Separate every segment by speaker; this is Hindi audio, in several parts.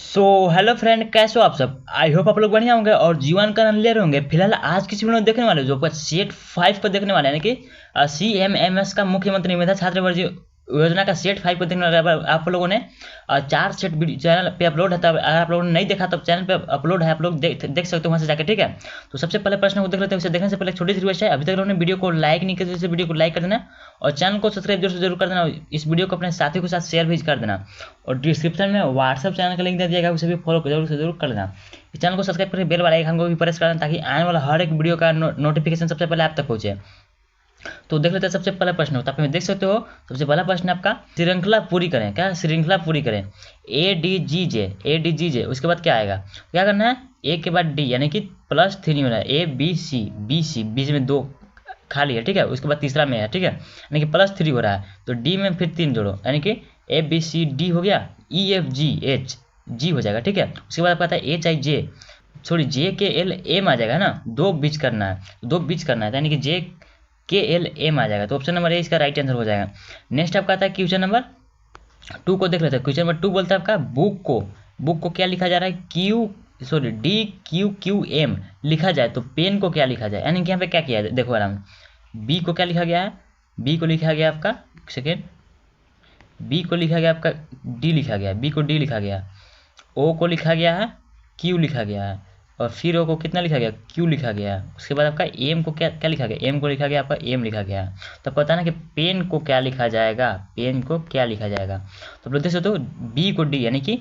Speaker 1: सो हेलो फ्रेंड, कैसे हो आप सब। आई होप आप लोग बढ़िया होंगे और जीवन का आनंद ले रहे होंगे। फिलहाल आज किसी वीडियो में देखने वाले जो आपका सेट 5 को देखने वाले हैं, यानी कि CMMS का मुख्यमंत्री मेधा छात्रवृत्ति योजना का सेट 5 को देखने वाले हैं। आप लोगों ने 4 सेट चैनल पे अपलोड है, तब अगर आप लोगों ने नहीं देखा तो चैनल पे अपलोड है, आप लोग देख सकते हो वहाँ से जाकर, ठीक है। तो सबसे पहले प्रश्न को देख लेते हैं। उसे देखने से पहले एक छोटी सी रिक्वेस्ट है, अभी तक लोगों ने वीडियो को लाइक नहीं किया तो वीडियो को लाइक कर देना और चैनल को सब्सक्राइब जरूर कर देना। इस वीडियो को अपने साथियों के साथ शेयर भी कर देना और डिस्क्रिप्शन में व्हाट्सएप चैनल का लिंक दे दिया गया, उसे भी फॉलो जरूर कर लेना। इस चैनल को सब्सक्राइब करके बेल वाला आइकन को भी प्रेस कर देना ताकि आने वाला हर एक वीडियो का नोटिफिकेशन सबसे पहले आप तक पहुंचे। तो देख लेते हैं सबसे पहला प्रश्न होता है, देख सकते हो। सबसे पहला प्रश्न आपका श्रृंखला पूरी करें। क्या श्रृंखला पूरी करें? ADGJ उसके बाद क्या आएगा, क्या करना है? ए के बाद डी यानी कि +3 होना है। ABC बीच में 2 खाली है, ठीक है। उसके बाद तीसरा में है, ठीक है, यानी कि +3 हो रहा है। तो डी में फिर 3 जोड़ो यानी कि ABCD हो गया, EFGH जी हो जाएगा, ठीक है। उसके बाद आपका आता है HIJ, सॉरी JKLM आ जाएगा ना, 2 बीच करना है, 2 बीच करना है यानी कि JKLM आ जाएगा। तो ऑप्शन नंबर ए इसका राइट आंसर हो जाएगा। नेक्स्ट आपका आता है क्वेश्चन नंबर 2 को देख लेते हैं। क्वेश्चन नंबर 2 बोलता है आपका बुक को क्या लिखा जा रहा है? DQQM लिखा जाए तो पेन को क्या लिखा जाए, यानी कि यहाँ पे क्या किया है, देखो आराम। बी को क्या लिखा गया है? बी को लिखा गया आपका, सेकेंड, बी को लिखा गया आपका डी लिखा गया, बी को डी लिखा गया, ओ को लिखा गया है, क्यू लिखा गया है और फिर ओ को कितना लिखा गया? क्यू लिखा गया है। उसके बाद आपका एम को क्या क्या लिखा गया? एम को लिखा गया आपका एम लिखा गया है। तो आपको बताना कि पेन को क्या लिखा जाएगा, पेन को क्या लिखा जाएगा। तो आप लोग देख सकते हो बी को डी यानी कि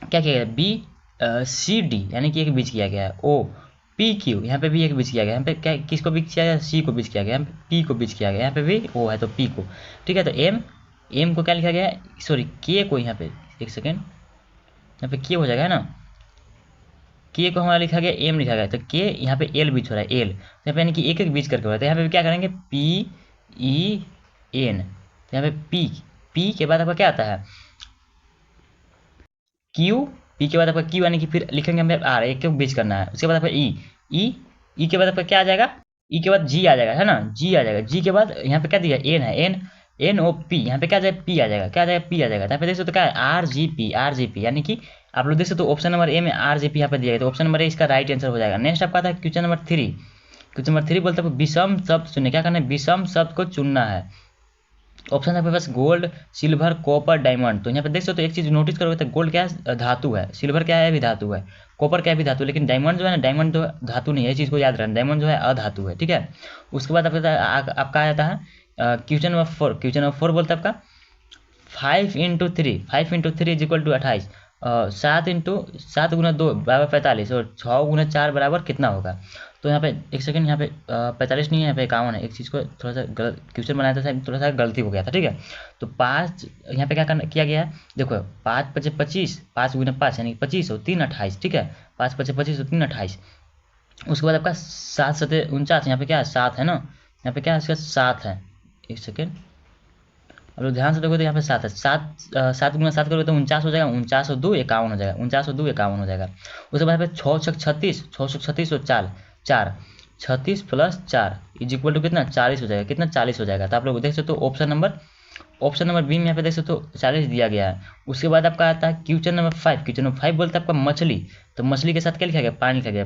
Speaker 1: क्या किया गया? BCD यानी कि एक बीच किया गया है। OPQ यहाँ पे भी एक बीच किया गया, यहाँ पे क्या किसको बीच किया गया? सी को बीच किया गया, यहाँ पे पी को बीच किया गया, यहाँ पे भी ओ है तो पी को, ठीक है। तो एम को क्या लिखा गया है? सॉरी के को, यहाँ पे एक सेकेंड, यहाँ पे के हो जाएगा है ना, के को हमारा लिखा गया एम लिखा गया, तो के यहाँ पे एल बीच हो रहा है, एल यहाँ पे यानी कि एक एक बीच करके हो रहा है। तो यहाँ पे क्या करेंगे? PEN, तो यहाँ पे पी के बाद आपका क्या आता है? क्यू, पी के बाद आपका क्यू यानी कि फिर लिखेंगे हमें आर, एक बीच करना है। उसके बाद आपका ई के बाद आपका क्या आ जाएगा? ई के बाद जी आ जाएगा, है ना, जी आ जाएगा। जी के बाद यहाँ पे क्या दिया? एन है, NOP, यहाँ पे क्या आ जाएगा? पी आ जाएगा, क्या आ जाएगा? पी आ जाएगा। यहाँ पे देख सकते हो क्या है? RGP यानी कि आप लोग देख सकते हो ऑप्शन नंबर ए में RGP यहाँ पे दिया गया, तो ऑप्शन नंबर ए इसका राइट आंसर हो जाएगा। नेक्स्ट आपका आता है क्वेश्चन नंबर 3। क्वेश्चन नंबर 3 बोलते हैं विषम शब्द चुनने, क्या करना है? विषम शब्द को चुनना है। ऑप्शन है बस गोल्ड, सिल्वर, कॉपर, डायमंड। तो यहाँ पे देख सकते हो एक चीज नोटिस करोगे तो गोल्ड क्या है? धातु है। सिल्वर क्या है? भी धातु है। कॉपर क्या है? भी धातु। लेकिन डायमंड जो है ना, डायमंड जो धातु नहीं है, इस चीज को याद रखना, डायमंड जो है अधातु है, ठीक है। उसके बाद आपका आ जाता है क्वेश्चन नंबर 4। क्वेश्चन नंबर 4 बोलता है आपका 5 × 3 = 28, 7 गुना 2 बराबर 45 और 6 गुना 4 बराबर कितना होगा? तो यहाँ पे एक सेकंड, यहाँ पे 45 नहीं है, यहाँ पे 51 है। एक चीज़ को थोड़ा सा गलत क्वेश्चन बनाया था, थोड़ा सा गलती हो गया था, ठीक है। तो 5 यहाँ पे क्या करना किया गया है? देखो 5 × 5 = 25, 5 गुना 5 यानी 25 और 3 28, ठीक है। 5 × 5 = 25 और 3 28। उसके बाद आपका 7 × 7 = 49, यहाँ पे क्या है? 7 है ना, यहाँ पे क्या है? इसका 7 है। एक सेकेंड, अब लोग ध्यान से देखो तो यहाँ पे 7 है। 7 गुना 7 करोगे तो 49 हो जाएगा, 49 और 2 51 हो जाएगा, 49 और 2 51 हो जाएगा। उसके बाद 6 × 36, 636 और 4 36 + 4 = कितना? 40 हो जाएगा। कितना? 40 हो जाएगा। तो आप लोग देख सकते हो ऑप्शन नंबर बी में यहाँ पे देख सकते हो 40 दिया गया है। उसके बाद आपका आता है क्वेश्चन नंबर 5। क्वेश्चन नंबर 5 बोलता है आपका मछली, तो मछली के साथ क्या लिखा गया? पानी लिखा गया।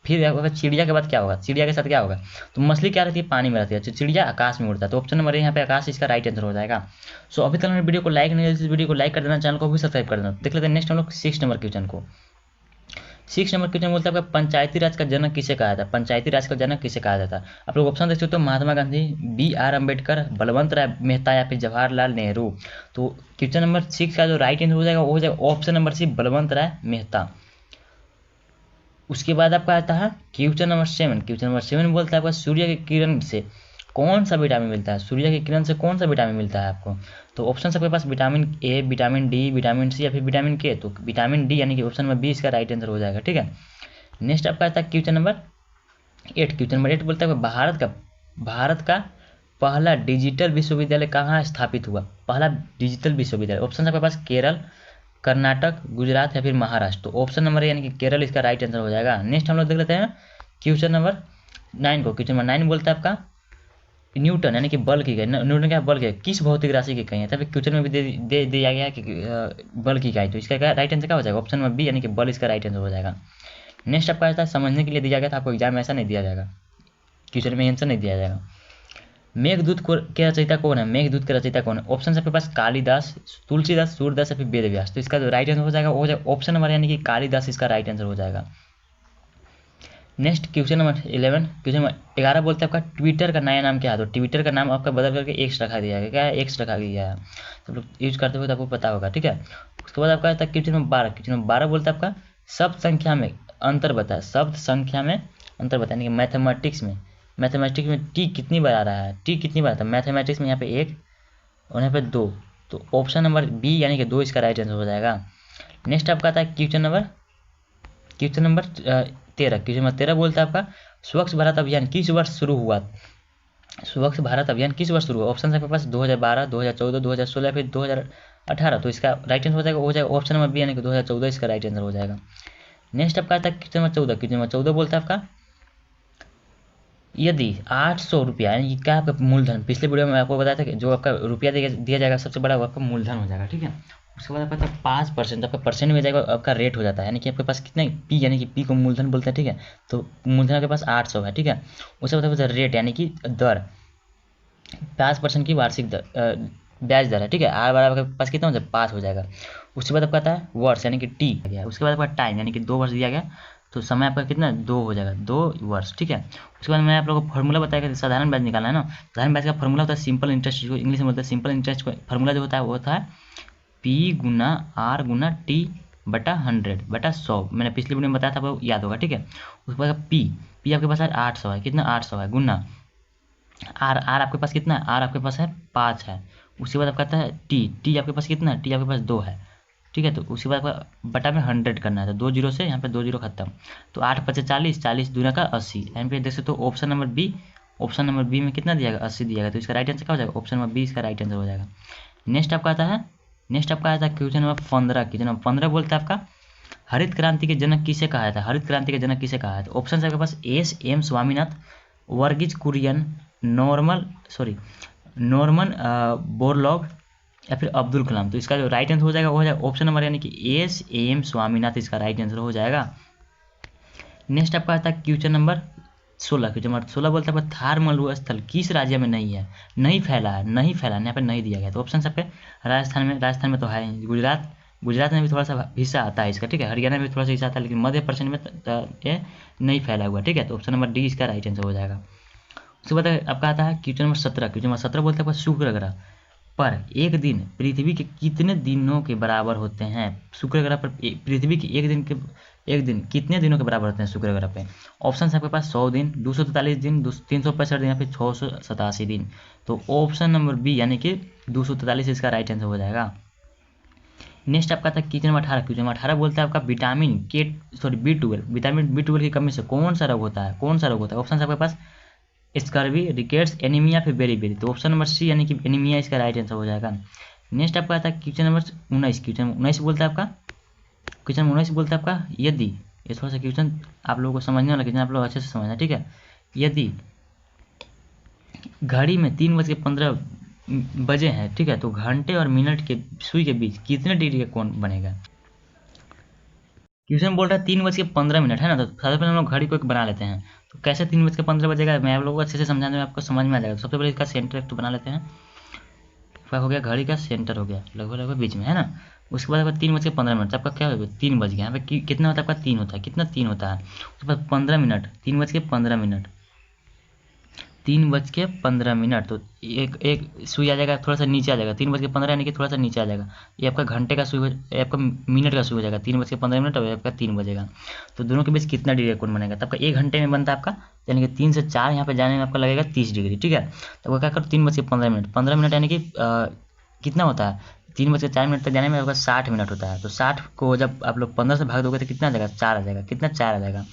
Speaker 1: फिर आपका चिड़िया के बाद क्या होगा? चिड़िया के साथ क्या होगा? तो मछली क्या रहती है? पानी में रहती है। चिड़िया आकाश में उड़ता है। तो ऑप्शन नंबर यहाँ पे आकाश इसका राइट आंसर हो जाएगा। सो अभी तक मैंने वीडियो को लाइक नहीं किया, वीडियो को लाइक कर देना, चैनल को भी सब्सक्राइब कर देना। देख लेते हैं नेक्स्ट हम लोग 6 नंबर क्वेश्चन को। 6 नंबर क्वेश्चन बोलता है आपका पंचायती राज का जनक किसे कहा जाता है? पंचायती राज का जनक किसे कहा जाता है? आप लोग ऑप्शन देख सकते हो, महात्मा गांधी, BR अम्बेडकर, बलवंत राय मेहता या फिर जवाहरलाल नेहरू। तो क्वेश्चन नंबर 6 का जो राइट आंसर हो जाएगा वो हो जाएगा ऑप्शन नंबर सी, बलवंत राय मेहता। उसके बाद आपका आता है क्वेश्चन नंबर 7। क्वेश्चन नंबर 7 बोलता है आपका सूर्य की किरण से कौन सा विटामिन मिलता है? सूर्य की किरण से कौन सा विटामिन मिलता है आपको? तो ऑप्शन सबके पास vitamin A, vitamin D, vitamin C या फिर विटामिन के। तो विटामिन डी यानी कि ऑप्शन नंबर बी इसका राइट आंसर हो जाएगा, ठीक है। नेक्स्ट आपका आता है क्वेश्चन नंबर 8। क्वेश्चन नंबर 8 बोलता है भारत का पहला डिजिटल विश्वविद्यालय कहाँ स्थापित हुआ? पहला डिजिटल विश्वविद्यालय, ऑप्शन आपके पास केरल, कर्नाटक, गुजरात या फिर महाराष्ट्र। तो ऑप्शन नंबर यानी कि केरल इसका राइट आंसर हो जाएगा। नेक्स्ट हम लोग देख लेते हैं क्वेश्चन नंबर 9 को। क्वेश्चन नंबर 9 बोलता है आपका न्यूटन यानी कि बल की इकाई, न्यूटन क्या बल की इकाई, किस भौतिक राशि की इकाई है। तभी क्वेश्चन में भी दे दिया गया है कि बल की इकाई, तो इसका राइट आंसर क्या हो जाएगा, ऑप्शन नंबर बी यानी कि बल इसका राइट आंसर हो जाएगा। नेक्स्ट आपका आता है समझने के लिए दिया गया था, आपको एग्जाम में ऐसा नहीं दिया जाएगा, क्वेश्चन में आंसर नहीं दिया जाएगा। मेघदूत के रचयिता कौन है, मेघदूत के रचयिता कौन है, ऑप्शन आपके पास कालिदास, तुलसीदास, सूरदास या फिर वेदव्यास। तो इसका जो राइट आंसर हो जाएगा वो हो जाएगा ऑप्शन नंबर यानी कि कालिदास इसका राइट आंसर हो जाएगा। Next question number 11, question number 11 बोलते हैं आपका ट्विटर का नया नाम क्या है। तो ट्विटर का नाम आपका बदल करके एक्स रखा दिया है, क्या है, एक्स रखा गया है, तो लोग यूज करते हुए तो आपको पता होगा, ठीक है। उसके बाद आपका आता है क्वेश्चन नंबर 12, क्वेश्चन नंबर 12 बोलता है आपका शब्द संख्या में अंतर बताए, शब्द संख्या में अंतर बताए, यानी कि मैथमेटिक्स में टी कितनी बार आ रहा है, टी कितनी बार आता है मैथमेटिक्स में, यहाँ पे 1 और यहाँ पे 2, तो ऑप्शन नंबर बी यानी कि 2 इसका राइट आंसर हो जाएगा। नेक्स्ट आपका आता है क्वेश्चन नंबर 13, क्वेश्चन नंबर 13 बोलता है आपका स्वच्छ भारत अभियान किस वर्ष शुरू हुआ, स्वच्छ भारत अभियान किस वर्ष शुरू हुआ। ऑप्शन आपके पास 2012, 2014, 2016 फिर 2018, तो इसका राइट आंसर हो जाएगा ऑप्शन नंबर बी यानी कि 2014 इसका राइट आंसर हो जाएगा। नेक्स्ट आपका आता है क्वेश्चन नंबर 14, क्वेश्चन नंबर 14 बोलता है आपका यदि 800 रुपया यानी कि क्या आपका मूलधन, पिछले वीडियो में आपको बताया था कि जो आपका रुपया दिया जाएगा सबसे बड़ा वो आपका मूलधन हो जाएगा, ठीक है। उसके बाद आपका 5%, आपका परसेंट में जाएगा, आपका रेट हो जाता है, यानी कि आपके पास कितने पी, यानी कि पी को मूलधन बोलते हैं, ठीक है। तो मूलधन आपके पास 800 है, ठीक है। उसके बाद आपका रेट यानी कि दर 5% की वार्षिक दर ब्याज दर है, ठीक है। आर बार आपके पास कितना हो जाएगा 5 हो जाएगा। उसके बाद आपका आता है वर्ष यानी कि टी गया। उसके बाद आपका टाइम यानी कि 2 वर्ष दिया गया, तो समय आपका कितना 2 हो जाएगा, 2 वर्ष, ठीक है। उसके बाद मैं आप लोगों को फॉर्मूला बताया साधारण ब्याज निकालना है ना। साधारण ब्याज का फॉर्मूला होता है सिंपल इंटरेस्ट, जो इंग्लिश में बोलते हैं सिंपल इंटरेस्ट का फॉर्मूला जो होता है वो होता है पी गुना आर गुना टी बटा 100 बटा 100। मैंने पिछली वीडियो में बताया था, आपको याद होगा, ठीक है। उसके बाद पी आपके पास है 800 है, कितना 800 है, गुना आर आपके पास कितना है, आर आपके पास है 5 है। उसके बाद आपका आता है टी आपके पास कितना है, टी आपके पास 2 है, ठीक है। तो उसके बाद आपका बटा में 100 करना है, तो 2 जीरो से यहाँ पे 2 जीरो खत्म, तो 8 पचे 40, 40 दूना का 80। यहाँ पे देख सकते हो ऑप्शन नंबर बी में कितना दिया गया 80 दिया गया, तो इसका राइट आंसर क्या हो जाएगा, ऑप्शन नंबर बी इसका राइट आंसर हो जाएगा। नेक्स्ट आपका आता है क्वेश्चन नंबर 15, क्वेश्चन नंबर 15 बोलता है आपका हरित क्रांति के जनक किसे कहा था, हरित क्रांति के जनक किसे कहा है। तो ऑप्शन है आपके पास S M Swaminath, Varghese Kurien, Norman Borlaug या फिर अब्दुल कलाम। तो इसका जो राइट आंसर हो जाएगा वो हो जाएगा ऑप्शन नंबर यानी कि एस एम स्वामीनाथ इसका राइट आंसर हो जाएगा। नेक्स्ट आपका आता है क्वेश्चन नंबर 16, क्वेश्चन नंबर 16 बोलता है थार मरुस्थल किस राज्य में नहीं है, नहीं फैला है, यहाँ पे नहीं दिया गया। तो ऑप्शन आपके राजस्थान में तो है, गुजरात में भी थोड़ा सा हिस्सा आता है इसका, ठीक है। हरियाणा में भी थोड़ा सा हिस्सा आता है, लेकिन मध्य प्रदेश में ये नहीं फैला हुआ, ठीक है। तो ऑप्शन नंबर डी इसका राइट आंसर हो जाएगा। उसके बाद आपका आता है क्वेश्चन नंबर 17, क्वेश्चन नंबर 17 बोलते हैं शुक्र ग्रह पर एक दिन पृथ्वी के कितने दिनों के बराबर होते हैं। शुक्र ग्रह पर पृथ्वी के एक दिन कितने दिनों के बराबर होते हैं शुक्र ग्रह पे। ऑप्शन है आपके पास 100 दिन, 243 दिन, 365 दिन या फिर 687 दिन। तो ऑप्शन नंबर बी यानी कि 243 इसका राइट आंसर हो जाएगा। नेक्स्ट आपका था क्वेश्चन नंबर 18, क्वेश्चन नंबर 18 बोलता है आपका विटामिन B12 की कमी से कौन सा रोग होता है, ऑप्शन है आपके पास स्कर्वी, रिकेट्स, एनीमिया फिर बेरी। तो ऑप्शन नंबर सी यानी कि एनीमिया इसका राइट आंसर हो जाएगा। नेक्स्ट आपका आता है क्वेश्चन नंबर 19, क्वेश्चन 19 बोलता है आपका यदि, ये थोड़ा सा क्वेश्चन आप लोगों को समझने वाला क्वेश्चन, आप लोग अच्छे से समझना, ठीक है। यदि घड़ी में 3:15 बजे हैं, ठीक है, तो घंटे और मिनट के सुई के बीच कितने डिग्री का कोण बनेगा। क्वेश्चन बोल रहा है 3:15 है ना, तो सबसे पहले हम लोग घड़ी को एक बना लेते हैं। तो कैसे 3:15 बजेगा, मैं आप लोगों को अच्छे से समझाने में आपको समझ में आ जाएगा। तो सबसे पहले इसका सेंटर एक तो बना लेते हैं, क्या हो गया, घड़ी का सेंटर हो गया लगभग बीच में, है ना। उसके बाद आपका 3:15 आपका क्या हो गया 3 बज गया। यहाँ पे कितना होता है आपका 3 होता है, कितना 3 होता है, उसके बाद 15 मिनट, 3:15 3:15, तो एक सुई आ जाएगा, थोड़ा सा नीचे आ जाएगा, 3:15 यानी कि थोड़ा सा नीचे आ जाएगा। ये आपका घंटे का सुई, आपका मिनट का सुई हो जाएगा, 3:15 और आपका 3 बजेगा। तो दोनों के बीच कितना डिग्री कोण बनेगा, तो आपका 1 घंटे में बनता है आपका, यानी कि 3 से 4 यहाँ पे जाने में आपका लगेगा 30 डिग्री, ठीक है। तो क्या करो 3:15, 15 मिनट यानी कि कितना होता है, 3:04 तक जाने में आपका 60 मिनट होता है। तो 60 को जब आप लोग 15 से भाग दोगे तो कितना आ जाएगा, 4 आ जाएगा, कितना 4 आ जाएगा।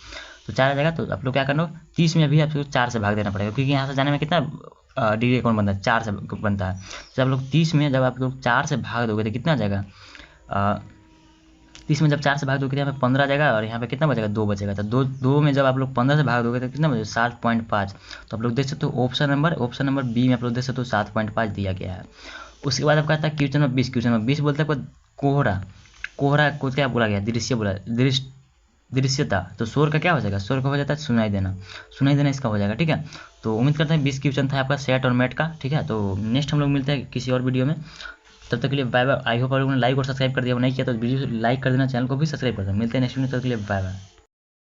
Speaker 1: तो 4 आ जाएगा, तो आप लोग क्या करना, 30 में भी आपको 4 से भाग देना पड़ेगा, क्योंकि यहाँ से जाने में कितना डिग्री कोण बनता है, 4 से बनता है। तो आप लोग 30 में जब आप लोग 4 से भाग दोगे तो कितना आ जाएगा, तो इसमें जब 4 से भाग दोगे तो यहाँ पे 15 आ जाएगा और यहाँ पे कितना बचेगा 2 बचेगा। तो दो में जब आप लोग 15 से भाग दोगे तो कितना बचेगा 7.5। तो आप लोग देख सकते हो ऑप्शन नंबर बी में आप लोग देख सकते हो 7.5 दिया गया है। उसके बाद आपका आता है क्वेश्चन नंबर 20। क्वेश्चन नंबर 20 बोलते हैं कोहरा को क्या बोला गया, दृश्यता। तो शोर का क्या हो जाएगा, शोर का हो जाता है सुनाई देना इसका हो जाएगा। ठीक है, तो उम्मीद करते हैं 20 क्वेश्चन था आपका सेट और मैट का। ठीक है, तो नेक्स्ट हम लोग मिलते हैं किसी और वीडियो में, तब तक के लिए बाय बाय। आई होप आप लोगों ने लाइक और सब्सक्राइब कर दिया, नहीं किया तो वीडियो लाइक कर देना, चैनल को भी सब्सक्राइब कर देना। मिलते हैं नेक्स्ट वीडियो, तब तक के लिए बाय बाय।